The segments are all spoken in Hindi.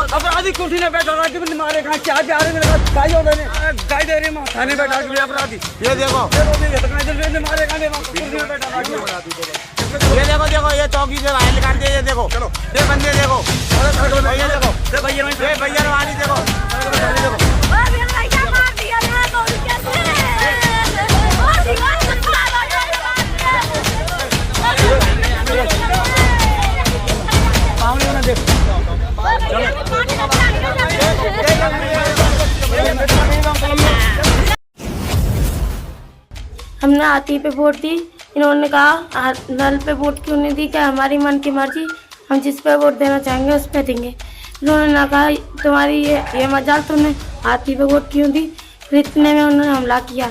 अपराधी कुर्सी में बैठा रहा कि मारे कहाँ क्या जा रहे मेरे पास गाड़ी हो रहे गाड़ी दे रही थाने बैठा के अपराधी ये देखो मारे कहाँ कुर्सी में बैठा रहा ये देखो देखो ये चौकी से बाहर निकाल दिया ये देखो ये बंदे देखो भैया देखो भैया वाली देखो हमने हाथी पे वोट दी। इन्होंने कहा नल पे वोट क्यों नहीं दी, क्या हमारी मन की मर्जी, हम जिस पे वोट देना चाहेंगे उस पे देंगे। इन्होंने ना कहा तुम्हारी ये मजाक, तुमने हाथी पे वोट क्यों दी। फिर इतने में उन्होंने हमला किया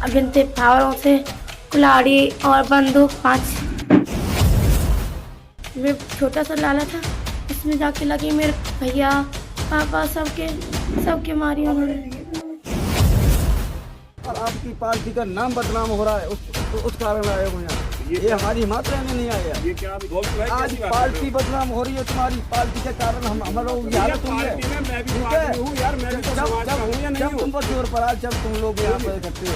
बिनते फावरों से, कुल्हाड़ी और बंदूक 5। वे छोटा सा लाला था, उसमें जाके लगी मेरे भैया पापा सबके मारी उन्होंने। और आपकी पार्टी का नाम बदनाम हो रहा है, उस कारण आए हो यहाँ। ये हमारी मात्रा में नहीं आया। ये क्या आज पार्टी बदनाम हो रही है तुम्हारी पार्टी के कारण, हम लोग की हालत हुई है। ठीक है, जब तुम पर जोर पड़ा, जब तुम लोग यहाँ पर इकट्ठे।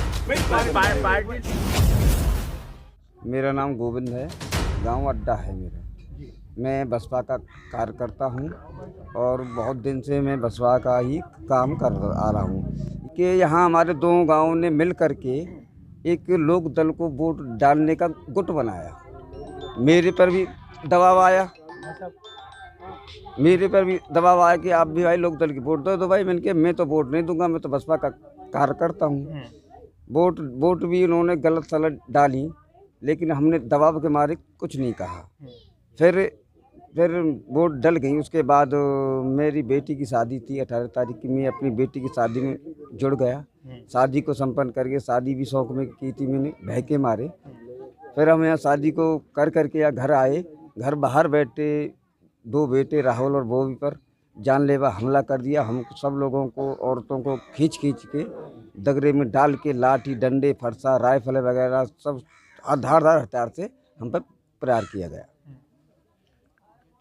मेरा नाम गोविंद है, गांव अड्डा है मेरा। मैं बसपा का कार्यकर्ता हूँ और बहुत दिन से मैं बसपा का ही काम कर आ रहा हूँ कि यहाँ हमारे दो गांवों ने मिल कर के एक लोक दल को वोट डालने का गुट बनाया। मेरे पर भी दबाव आया कि आप भी भाई लोक दल की वोट दो। तो भाई मैंने कहा मैं तो वोट नहीं दूंगा, मैं तो बसपा का कार्यकर्ता हूँ। वोट भी उन्होंने गलत सलत डाली, लेकिन हमने दबाव के मारे कुछ नहीं कहा। फिर वोट डल गई। उसके बाद मेरी बेटी की शादी थी 18 तारीख की। मैं अपनी बेटी की शादी में जुड़ गया। शादी को संपन्न करके, शादी भी शौक में की थी मैंने, भय के मारे। फिर हम यहाँ शादी को करके यहाँ घर आए। घर बाहर बैठे 2 बेटे राहुल और बॉबी पर जानलेवा हमला कर दिया। हम सब लोगों को, औरतों को खींच के दगरे में डाल के लाठी डंडे फरसा राइफल वगैरह सब धारदार हथियार से हम पर प्रहार किया गया।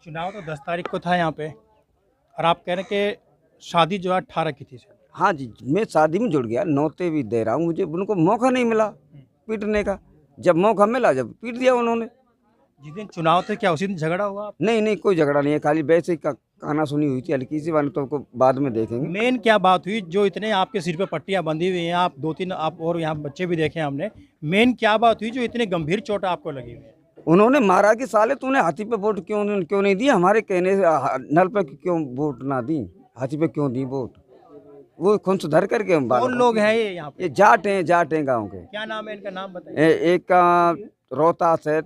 चुनाव तो 10 तारीख को था यहाँ पे, और आप कह रहे हैं कि शादी जो है 18 की थी। हाँ जी, मैं शादी में जुड़ गया, नौते भी दे रहा हूँ। मुझे उनको मौका नहीं मिला पीटने का। जब मौका मिला, जब पीट दिया उन्होंने। जिस दिन चुनाव थे क्या उसी दिन झगड़ा हुआ? नहीं, कोई झगड़ा नहीं है, खाली वैसे ही कहना सुनी हुई थी हल्की सी वाली, तो आपको बाद में देखेंगे। मेन क्या बात हुई जो इतने आपके सिर पे पट्टियाँ बंधी हुई हैं, आप 2-3 आप और यहाँ बच्चे भी देखे हमने, मेन क्या बात हुई जो इतने गंभीर चोट आपको लगी हुई है? उन्होंने मारा कि साले तूने हाथी पे वोट क्यों नहीं दी, हमारे कहने से नल पे क्यों वोट ना दी, हाथी पे क्यों दी वोट। वो खुद सुधर करके हम बात। कौन लोग हैं ये यहाँ पे? ये जाट हैं गांव के। क्या नाम है इनका, नाम बताइए। एक का रोहतास है,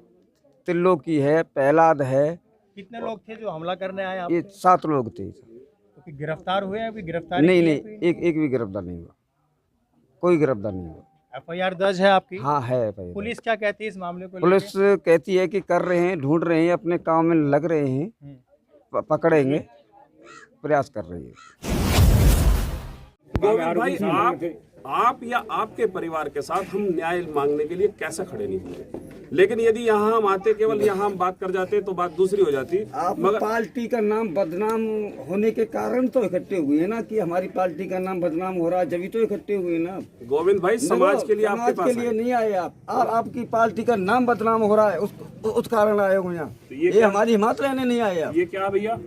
तिल्लो की है, पहलाद है। कितने लोग थे जो हमला करने आए? ये 7 लोग थे। तो गिरफ्तार हुए हैं? गिरफ्तार नहीं, एक भी गिरफ्तार नहीं हुआ, कोई गिरफ्तार नहीं हुआ। FIR दर्ज है आपकी? हाँ है FIR। पुलिस क्या कहती है इस मामले को? पुलिस कहती है कि कर रहे हैं, ढूंढ रहे हैं, अपने काम में लग रहे हैं, पकड़ेंगे, प्रयास कर रही है। गोविंद भाई, आप या आपके परिवार के साथ हम न्याय मांगने के लिए कैसे खड़े नहीं होंगे, लेकिन यदि यहाँ हम आते, केवल यहाँ हम बात कर जाते तो बात दूसरी हो जाती। मगर पार्टी का नाम बदनाम होने के कारण तो इकट्ठे हुए हैं ना, कि हमारी पार्टी का नाम बदनाम हो रहा है, जब तो इकट्ठे हुए ना। गोविंद भाई, समाज के लिए आपके पास के लिए नहीं आए आप, आपकी पार्टी का नाम बदनाम हो रहा है, उस कारण आए हो यहाँ। ये हमारी हिम्मत रहने नहीं आए आप। ये क्या भैया?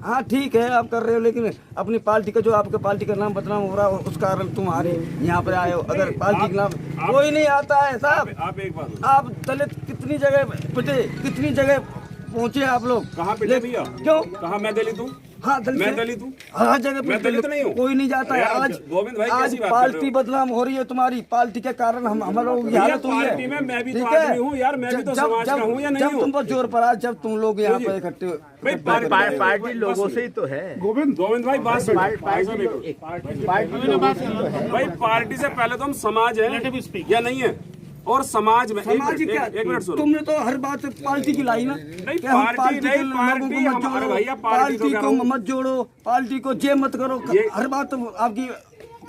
हाँ ठीक है, आप कर रहे हो, लेकिन अपनी पार्टी का, जो आपके पार्टी का नाम बदनाम हो रहा है, उस कारण तुम्हारे यहाँ पर आए हो। अगर पार्टी का नाम कोई नहीं आता है साहब। आप एक बात, आप दलित कितनी जगह पिटे, कितनी जगह पहुँचे आप लोग। कहाँ पिटे भैया? क्यों? कहाँ मैं दलित हूँ? हाँ, मैं दलित हूँ, हर जगह मैं दलित नहीं हूँ, कोई नहीं जाता है। आज गोविंद भाई आज पार्टी बदनाम हो रही है तुम्हारी पार्टी के कारण, हम लोग हालत हुई है। मैं भी तो आदमी हूँ यार, मैं भी तो समाज का हूँ या नहीं हूँ? जब तुम पर जोर पड़ा, जब तुम लोग यहाँ पर इकट्ठे हुए, पार्टी लोगों से ही तो है। गोविंद भाई, बात भाई, पार्टी से पहले तो हम समाज है या नहीं है, और समाज में एक मिनट सुनो, तुमने तो हर बात पार्टी की लाई ना। पार्टी को मत जोड़ो, पार्टी को जे मत करो, हर बात आपकी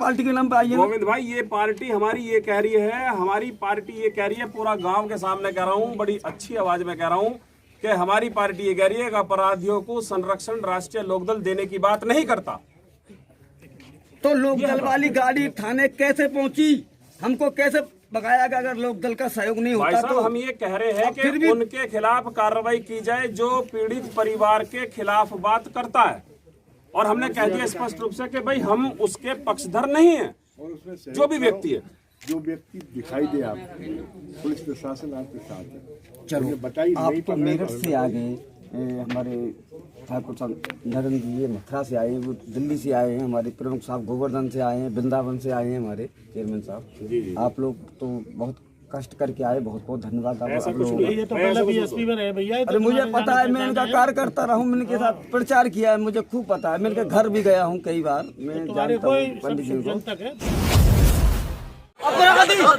पार्टी के नाम पे आई है। गोविंद भाई, ये पार्टी हमारी ये कह रही है, हमारी पार्टी ये कह रही है, पूरा गांव के सामने कह रहा हूँ, बड़ी अच्छी आवाज में कह रहा हूँ कि हमारी पार्टी ये कह रही है कि अपराधियों को संरक्षण राष्ट्रीय लोकदल देने की बात नहीं करता। तो लोकदल वाली गाड़ी थाने कैसे पहुंची? हमको कैसे भगाया गया अगर लोकदल का सहयोग नहीं भाई होता? साहब तो हम ये कह रहे हैं कि उनके खिलाफ कार्रवाई की जाए जो पीड़ित परिवार के खिलाफ बात करता है, और हमने कह दिया स्पष्ट रूप से कि भाई हम उसके पक्षधर नहीं हैं। जो भी व्यक्ति है, जो व्यक्ति दिखाई दे आपको, पुलिस प्रशासन आपके साथ है। चलो बताइए, आप नहीं तो पकड़ा मेरठ तो से आ गए, हमारे ठाकुर साहब नरेंद्र जी मथुरा से आए हैं, वो दिल्ली से आए हैं, हमारे प्रमुख साहब गोवर्धन से आए हैं, वृंदावन से आए हैं हमारे चेयरमैन साहब। आप लोग तो बहुत कष्ट करके आए, बहुत बहुत धन्यवाद आप लोगों का। ये तो पहले बीएसपी में रहे भैया। अरे मुझे पता है, मैं इनका कार्यकर्ता रहा हूँ, मैंने के साथ प्रचार किया है, मुझे खूब पता है। मैं इनके घर भी गया हूँ कई बार, मैं जानता हूँ पंडित जी को।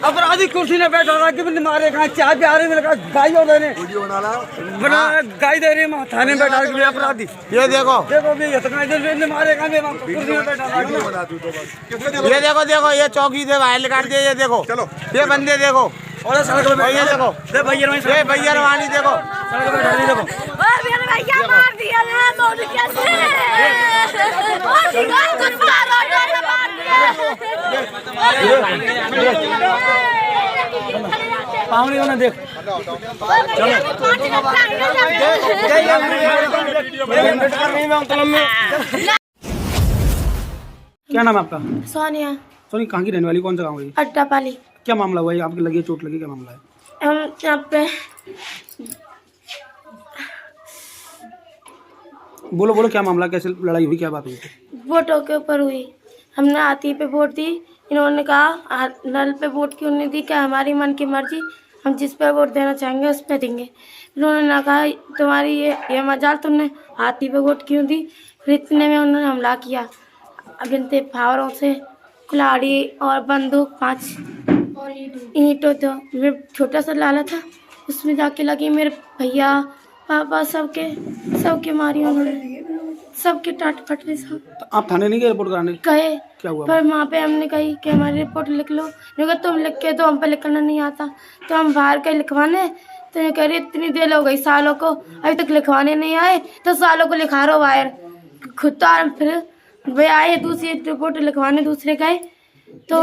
अपराधी कुर्सी में बैठा रहा कि मारे कहा चाय पे आ रहे, मैंने कहा गाय और देने बना गाय दे रहे हैं थाने में बैठा के अपराधी। ये देखो भी मारे कहा कुर्सी में बैठा रहा। ये देखो देखो ये चौकी से बाहर निकाल दिए। ये देखो चलो ये बंदे देखो, और सड़क पे ये देखो ये भैया रवानी देखो सड़क पे बैठा देखो भैया मार दिया है मोदी पावनी होना देख क्या नाम है आपका? सोनिया। सोनी, कहाँ की रहने वाली, कौन सा गाँव है? अट्टापाली। क्या मामला हुआ है? आपकी लगी चोट लगी, क्या मामला है? हम यहाँ पे बोलो बोलो, क्या मामला, कैसे लड़ाई हुई, क्या बात हुई? वोटों के ऊपर हुई। हमने हाथी पे वोट दी, इन्होंने कहा नल पे वोट क्यों नहीं दी, क्या हमारी मन की मर्जी, हम जिस पे वोट देना चाहेंगे उस पे देंगे। इन्होंने ना कहा तुम्हारी ये मजाल, तुमने हाथी पे वोट क्यों दी। फिर इतने में उन्होंने हमला किया, अब इनते फावरों से कुल्हाड़ी और बंदूक 5 ईंटों तो मेरे छोटा सा लाला था उसमें जाके लगी, मेरे भैया पापा सबके मारी उन्होंने, सबके टाट फटने सब। तो आप थाने नहीं गए रिपोर्ट कराने? गए, क्या हुआ? पर वहाँ पे हमने कही कि हमारी रिपोर्ट लिख लो। क्योंकि तुम लिख के तो हम पे लिखना नहीं आता, तो हम बाहर के लिखवाने। तो ये कह रही इतनी देर हो गई सालों को, अभी तक लिखवाने नहीं आए, तो सालों को लिखा रहो बाहर खुद। तो फिर वे आए दूसरी रिपोर्ट लिखवाने, दूसरे गए तो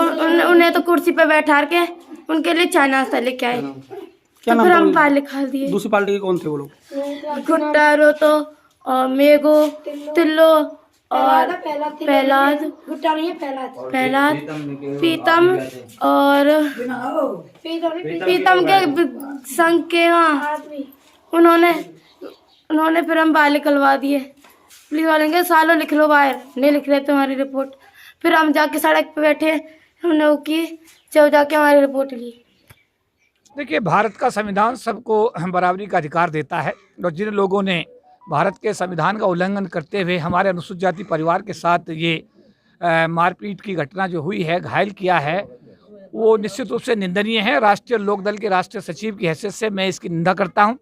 उन्हें तो कुर्सी पे बैठा के उनके लिए चाय नाश्ता लेके आए। क्या तो नाम फिर था हम उन- बाहर लिखा दिए। दूसरी पार्टी के कौन थे वो लोग? गुट्टा तो और मेघो तिल्लो और पहलाद पीतम और पीतम के संग के वहाँ उन्होंने फिर हम बाहर निकलवा दिए। पुलिस वाले के सालों लिख लो बाहर, नहीं लिख रहे तुम्हारी रिपोर्ट। फिर हम जाके सड़क पे बैठे, हमने वो की जब जाके हमारी रिपोर्ट ली। देखिए, भारत का संविधान सबको बराबरी का अधिकार देता है, और जिन लोगों ने भारत के संविधान का उल्लंघन करते हुए हमारे अनुसूचित जाति परिवार के साथ ये मारपीट की घटना जो हुई है, घायल किया है, वो निश्चित रूप से निंदनीय है। राष्ट्रीय लोकदल के राष्ट्रीय सचिव की हैसियत से मैं इसकी निंदा करता हूं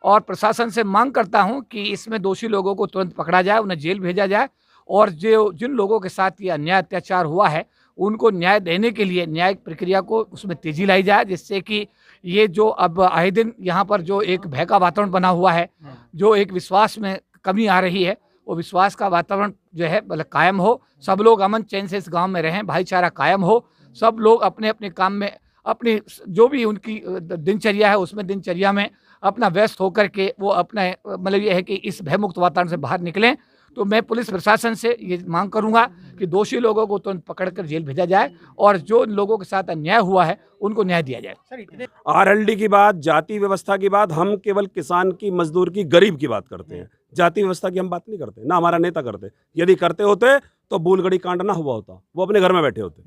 और प्रशासन से मांग करता हूं कि इसमें दोषी लोगों को तुरंत पकड़ा जाए, उन्हें जेल भेजा जाए, और जो जिन लोगों के साथ ये अन्याय अत्याचार हुआ है उनको न्याय देने के लिए न्यायिक प्रक्रिया को उसमें तेजी लाई जाए, जिससे कि ये जो अब आए दिन यहाँ पर जो एक भय का वातावरण बना हुआ है, जो एक विश्वास में कमी आ रही है, वो विश्वास का वातावरण जो है मतलब कायम हो। सब लोग अमन चैन से इस गांव में रहें, भाईचारा कायम हो, सब लोग अपने अपने काम में अपनी जो भी उनकी दिनचर्या है उसमें दिनचर्या में अपना व्यस्त होकर के वो अपना मतलब ये है कि इस भयमुक्त वातावरण से बाहर निकलें। तो मैं पुलिस प्रशासन से ये मांग करूंगा कि दोषी लोगों को तुरंत पकड़कर जेल भेजा जाए और जो लोगों के साथ अन्याय हुआ है उनको न्याय दिया जाए। आरएलडी की बात, जाति व्यवस्था की बात, हम केवल किसान की, मजदूर की, गरीब की बात करते हैं। जाति व्यवस्था की हम बात नहीं करते, ना हमारा नेता करते। यदि करते होते तो बूलगढ़ी कांड ना हुआ होता, वो अपने घर में बैठे होते।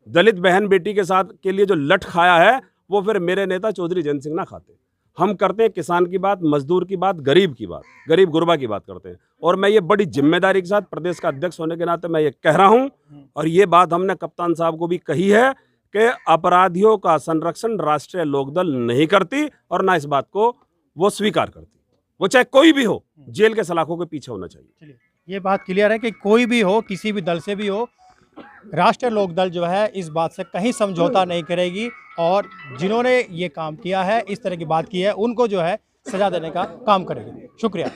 दलित बहन बेटी के साथ के लिए जो लठ खाया है वो फिर मेरे नेता चौधरी जयंत सिंह ना खाते। हम करते हैं किसान की बात, मजदूर की बात, गरीब की बात, गरीब गुरबा की बात करते हैं। और मैं ये बड़ी जिम्मेदारी के साथ प्रदेश का अध्यक्ष होने के नाते मैं ये कह रहा हूं, और ये बात हमने कप्तान साहब को भी कही है कि अपराधियों का संरक्षण राष्ट्रीय लोकदल नहीं करती और ना इस बात को वो स्वीकार करती। वो चाहे कोई भी हो, जेल के सलाखों के पीछे होना चाहिए। ये बात क्लियर है कि कोई भी हो, किसी भी दल से भी हो, राष्ट्रीय लोकदल जो है इस बात से कहीं समझौता नहीं करेगी, और जिन्होंने ये काम किया है, इस तरह की बात की है, उनको जो है सजा देने का काम करेगी। शुक्रिया।